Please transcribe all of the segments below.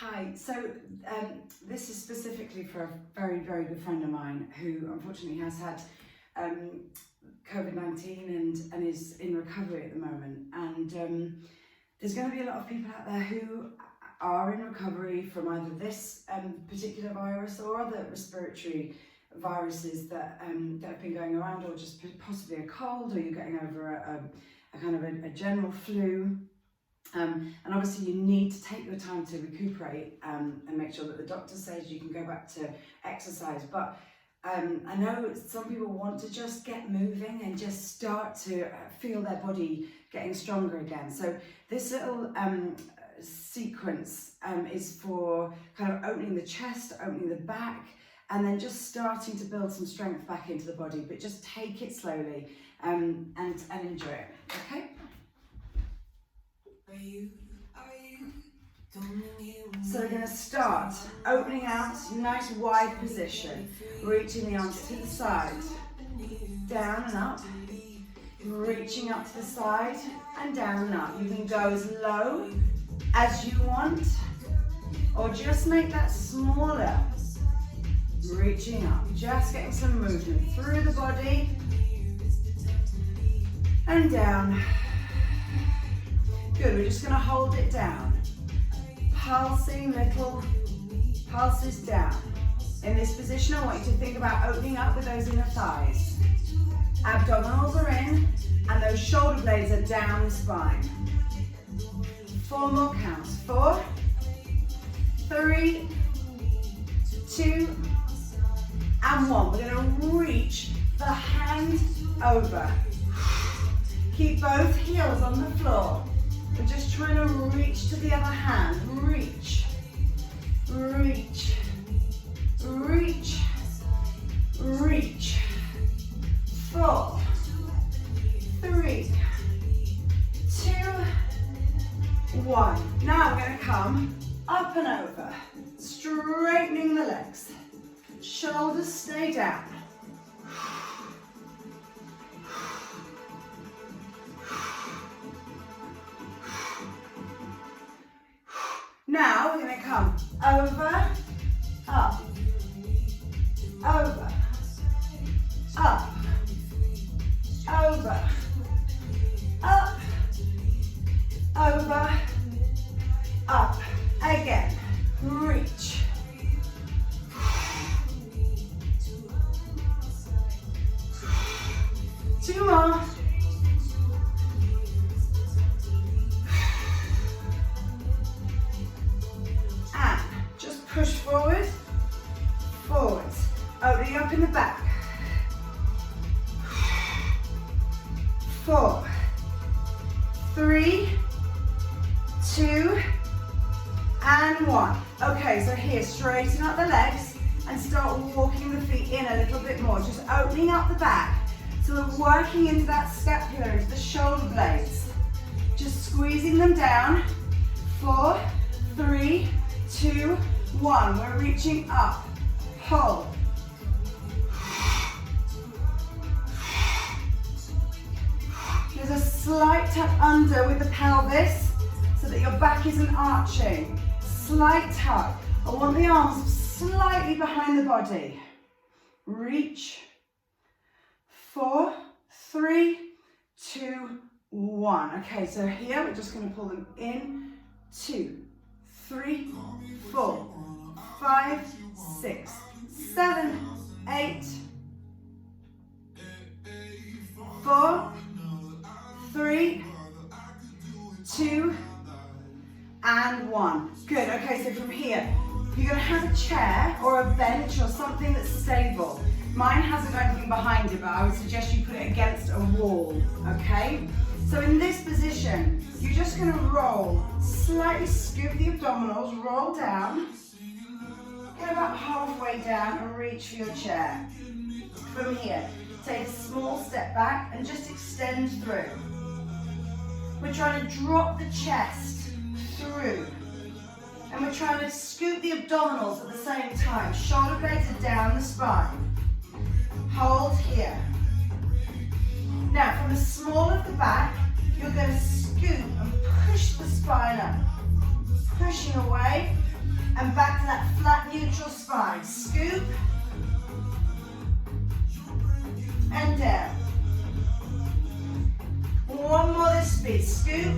Hi, so this is specifically for a very, very good friend of mine who unfortunately has had COVID-19 and is in recovery at the moment. And there's going to be a lot of people out there who are in recovery from either this particular virus or other respiratory viruses that have been going around, or just possibly a cold, or you're getting over a kind of a general flu. And obviously you need to take your time to recuperate and make sure that the doctor says you can go back to exercise. But I know some people want to just get moving and just start to feel their body getting stronger again. So this little sequence is for kind of opening the chest, opening the back, and then just starting to build some strength back into the body. But just take it slowly and enjoy it, okay? So we're going to start opening out, nice wide position, reaching the arms to the side, down and up, reaching up to the side and down and up. You can go as low as you want, or just make that smaller, reaching up, just getting some movement through the body and down. Good, we're just going to hold it down. Pulsing little pulses down. In this position, I want you to think about opening up with those inner thighs. Abdominals are in, and those shoulder blades are down the spine. 4 more counts. 4, 3, 2, and 1. We're going to reach the hand over. Keep both heels on the floor. We're just trying to reach to the other hand. Reach, reach, reach, reach. 4, 3, 2, 1. Now we're going to come up and over, straightening the legs. Shoulders stay down. Now we're going to come over, up, over, up, over, up, over, up. Again, reach. 2 more. Push forward, forwards, opening up in the back. 4, 3, 2, and 1. Okay, so here, straighten up the legs and start walking the feet in a little bit more, just opening up the back. So we're working into that scapula, into the shoulder blades. Just squeezing them down. 4, 3, 2, 1. We're reaching up. Hold. There's a slight tuck under with the pelvis so that your back isn't arching. Slight tuck. I want the arms slightly behind the body. Reach. 4, 3, 2, 1. Okay, so here we're just going to pull them in. 2, 3, 4, 5, 6, 7, 8, 4, 3, 2, and 1. Good, okay, so from here, you're going to have a chair or a bench or something that's stable. Mine hasn't got anything behind it, but I would suggest you put it against a wall, okay? So in this position, you're just going to roll, slightly scoop the abdominals, roll down, get about halfway down and reach for your chair. From here, take a small step back and just extend through. We're trying to drop the chest through. And we're trying to scoop the abdominals at the same time. Shoulder blades are down the spine. Hold here. Now, from the small of the back, you're going to scoop and push the spine up. Pushing away And back to that flat neutral spine. Scoop. And down. One more this speed. Scoop.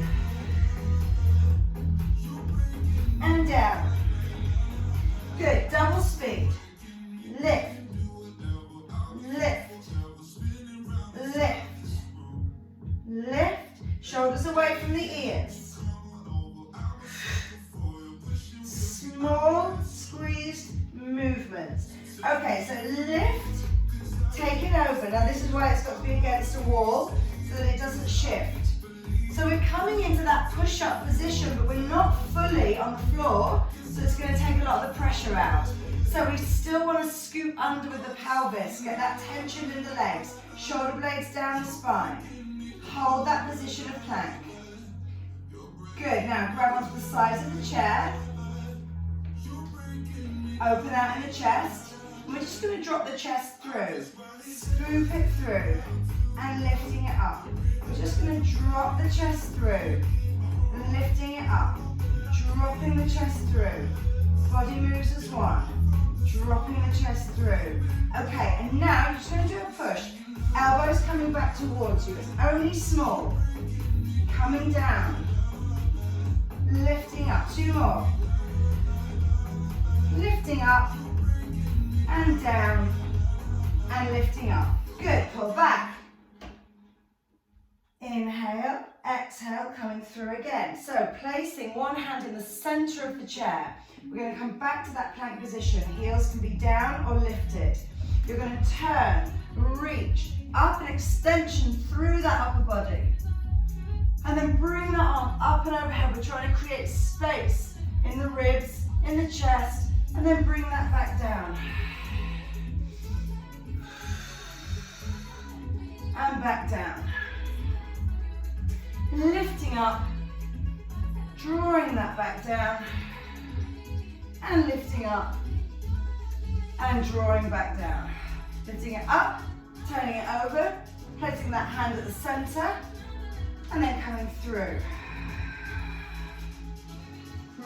And down. Good. Double speed. Lift. Lift. Lift. Lift. Shoulders away from the ears. Small squeezed movements. Okay, so lift. Take it over. Now this is why it's got to be against a wall so that it doesn't shift. So we're coming into that push-up position, but we're not fully on the floor, so it's going to take a lot of the pressure out. So we still want to scoop under with the pelvis, get that tension in the legs, shoulder blades down the spine. Hold that position of plank. Good, now grab onto the sides of the chair. Open out in the chest. And we're just going to drop the chest through. Scoop it through and lifting it up. We're just going to drop the chest through, lifting it up, dropping the chest through. Body moves as one, dropping the chest through. Okay, and now you're just going to do a push. Elbows coming back towards you. It's only small. Coming down, lifting up. Two more. Lifting up and down and lifting up. Good, pull back. Inhale, exhale, coming through again. So placing one hand in the center of the chair. We're going to come back to that plank position. Heels can be down or lifted. You're going to turn, reach, up and extension through that upper body. And then bring that arm up and overhead. We're trying to create space in the ribs, in the chest, and then bring that back down. And back down. Lifting up, drawing that back down, and lifting up, and drawing back down. Lifting it up, turning it over, placing that hand at the center, and then coming through.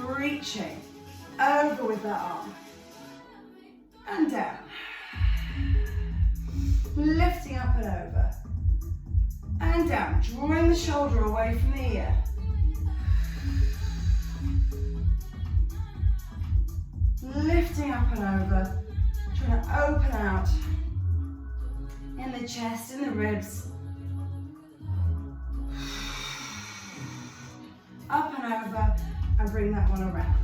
Reaching over with that arm, and down. Lifting up and over. And down, drawing the shoulder away from the ear. Lifting up and over, trying to open out in the chest, in the ribs. Up and over, and bring that one around.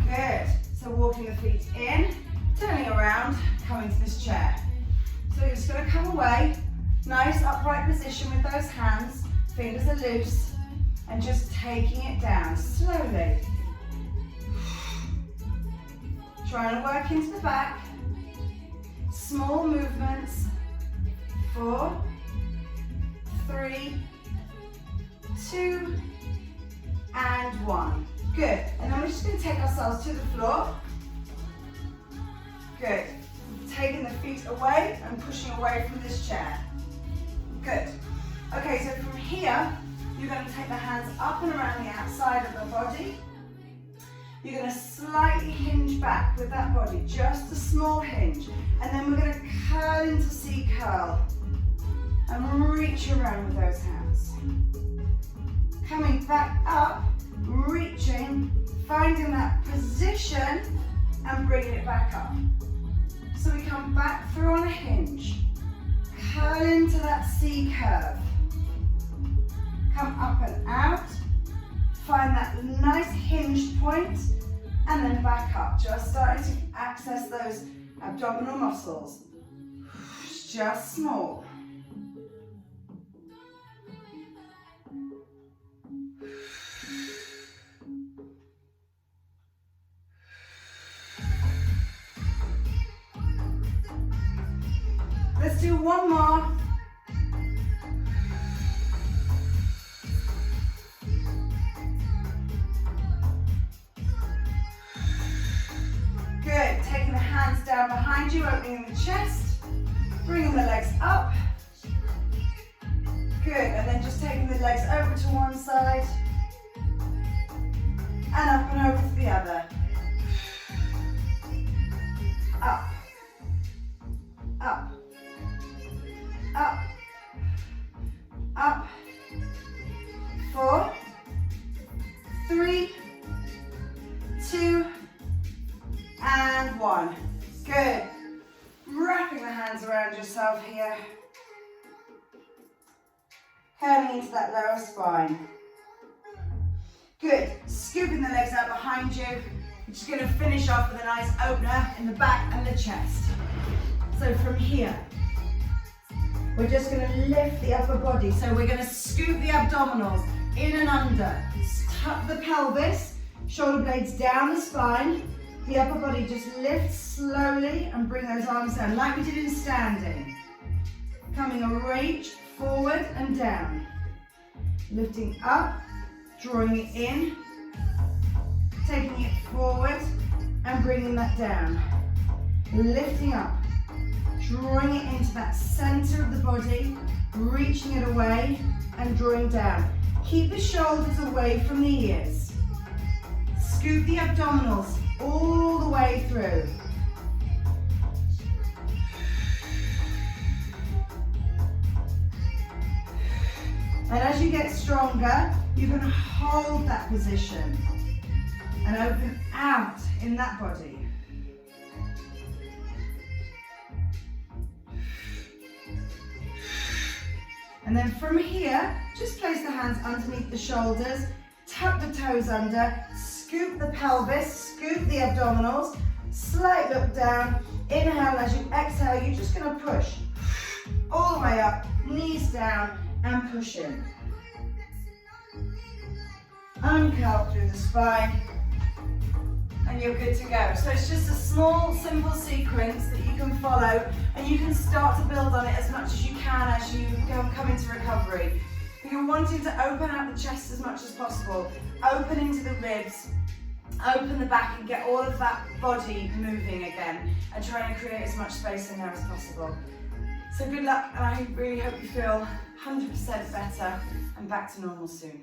Good. So walking the feet in, turning around, coming to this chair. So you're just going to come away. Nice upright position with those hands, fingers are loose, and just taking it down slowly. Trying to work into the back. Small movements. 4, 3, 2, and 1. Good. And then we're just going to take ourselves to the floor. Good. Taking the feet away and pushing away from this chair. Good. Okay, so from here, you're going to take the hands up and around the outside of the body. You're going to slightly hinge back with that body, just a small hinge. And then we're going to curl into C curl. And reach around with those hands. Coming back up, reaching, finding that position, and bringing it back up. So we come back through on a hinge. Curl into that C curve. Come up and out. Find that nice hinged point, and then back up. Just starting to access those abdominal muscles. Just small. Let's do one more. Good. Taking the hands down behind you, opening the chest, bringing the legs up. Good. And then just taking the legs over to one side and up and over to the other. and 1. Good. Wrapping the hands around yourself here. Curling into that lower spine. Good. Scooping the legs out behind you. We're just going to finish off with a nice opener in the back and the chest. So from here, we're just going to lift the upper body. So we're going to scoop the abdominals in and under. Tuck the pelvis, shoulder blades down the spine. The upper body just lifts slowly and bring those arms down like we did in standing. Coming a reach forward and down. Lifting up, drawing it in, taking it forward and bringing that down. Lifting up, drawing it into that center of the body, reaching it away and drawing down. Keep the shoulders away from the ears. Scoop the abdominals all the way through. And as you get stronger, you're going to hold that position and open out in that body. And then from here, just place the hands underneath the shoulders, tuck the toes under, scoop the pelvis, scoop the abdominals, slight look down, inhale. As you exhale, you're just going to push all the way up, knees down and push in. Uncurl through the spine and you're good to go. So it's just a small, simple sequence that you can follow and you can start to build on it as much as you can as you come into recovery. But you're wanting to open out the chest as much as possible, open into the ribs, open the back and get all of that body moving again and try and create as much space in there as possible. So good luck and I really hope you feel 100% better and back to normal soon.